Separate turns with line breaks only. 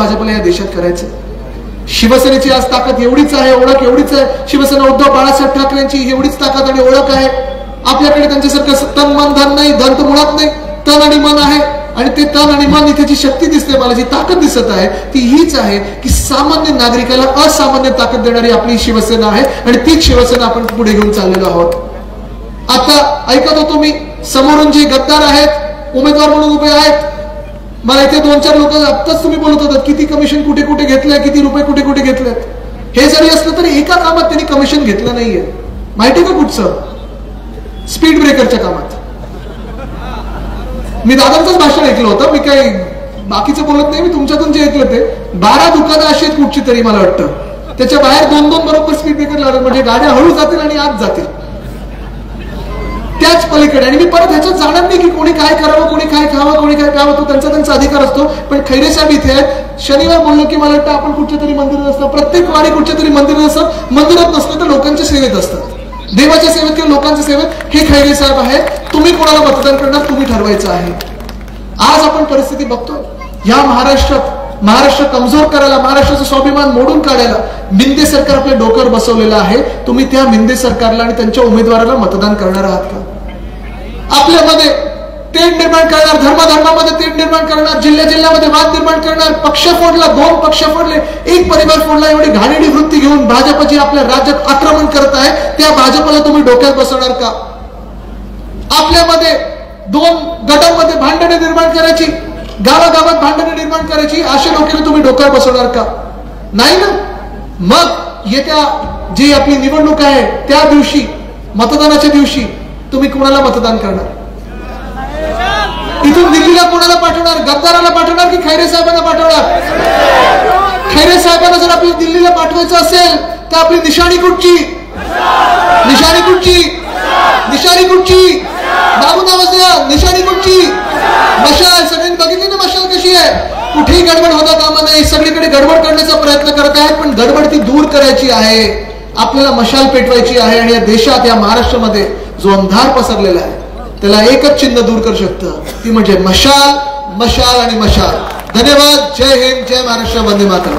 भाजपला या देशात करायचं. शिवसेनेची आज ताकद एवढीच आहे, ओळख एवढीच आहे. शिवसेना उद्धव बाळासाहेब ठाकरेंची एवढीच ताकद आणि ओळख आहे. आपल्याकडे त्यांच्यासारखं तन मन धन नाही, धन तर मुळात नाही, तन आणि मन आहे. आणि ते तन आणि मन इथे जी शक्ती दिसते, मला जी ताकद दिसत आहे ती हीच आहे की सामान्य नागरिकाला असामान्य ताकद देणारी आपली शिवसेना आहे आणि तीच शिवसेना आपण पुढे घेऊन चाललेलो आहोत. आता ऐकत होतो मी, समोरून जे गद्दार आहेत, उमेदवार म्हणून उभे आहेत, मला इथे 2-4 लोक आत्ताच तुम्ही बोलत होतात किती कमिशन कुठे कुठे घेतलंय, किती रुपये कुठे कुठे घेतलेत. हे जरी असलं तरी एका कामात त्यांनी कमिशन घेतलं नाहीये. माहिती का कुठचं? स्पीड ब्रेकरच्या कामात. मी दादांचंच भाषण ऐकलं होतं, मी काही बाकीचं बोलत नाही, मी तुमच्यातून जे ऐकलं ते 12 दुकानं अशी आहेत कुठची तरी मला वाटतं, त्याच्या बाहेर 2-2 बरोबर स्पीड ब्रेकर लावले, म्हणजे गाड्या हळू जातील आणि आत जातील त्याच पलीकडे. आणि मी परत ह्याच्यात जाणार नाही की कोणी काय करावं, कोणी काय खावं, कोणी काय प्यावं, तो त्यांचा अधिकार असतो. पण खैरे साहेब इथे आहेत, शनिवार बोललो की मला वाटतं आपण कुठच्या तरी मंदिरात असतं, प्रत्येक वाडी कुठच्या तरी मंदिरात असतं. मंदिरात नसलं तर लोकांच्या सेवेत असतात, देवाच्या सेवेत किंवा लोकांच्या सेवेत. हे खैरे साहेब आहेत. तुम्ही कोणाला मतदान करणार तुम्ही ठरवायचं आहे. आज आपण परिस्थिती बघतोय या महाराष्ट्र कमजोर करायला, महाराष्ट्राचा स्वाभिमान मोडून काढायला मिंदे सरकार आपल्या डोक्यावर बसवलेलं आहे. तुम्ही त्या मिंदे सरकारला आणि त्यांच्या उमेदवाराला मतदान करणार आहात का? आपल्यामध्ये तेढ निर्माण करणार, धर्माधर्मामध्ये तेढ निर्माण करणार, जिल्ह्यामध्ये वाद निर्माण करणार, पक्ष फोडला, 2 पक्ष फोडले, 1 परिवार फोडला, एवढी घाणेरडी वृत्ती घेऊन भाजप जी आपल्या राज्यात आक्रमण करत आहे त्या भाजपला तुम्ही डोक्यात बसवणार का? आपल्यामध्ये 2 गटांमध्ये भांडणे निर्माण करायची, गावागावात भांडणे निर्माण करायची, अशा लोकांना तुम्ही डोक्यावर बसवणार का? नाही ना. मग येत्या जी आपली निवडणूक आहे त्या दिवशी, मतदानाच्या दिवशी तुम्ही कोणाला मतदान करणार? इथून दिल्लीला कोणाला पाठवणार? गद्दाराला पाठवणार की खैरे साहेबांना पाठवणार? खैरे साहेबांना जर आपल्याला दिल्लीला पाठवायचं असेल तर आपली निशाणी कुठची? निशाणी कुठची? निशाणी कुठची? बाबू नावाचं निशाणी कुठची? मशाल. सगळ्यांनी बघितली ना मशाल कशी आहे? कुठेही गडबड होता कामा नाही. सगळीकडे गडबड करण्याचा प्रयत्न करत आहेत, पण गडबड ती दूर करायची आहे. आपल्याला मशाल पेटवायची आहे. आणि या देशात, या महाराष्ट्रामध्ये जो अंधार पसरलेला आहे त्याला एकच चिन्ह दूर करू शकतं, ती म्हणजे मशाल, मशाल आणि मशाल. धन्यवाद. जय हिंद, जय महाराष्ट्र, वंदे मातरम.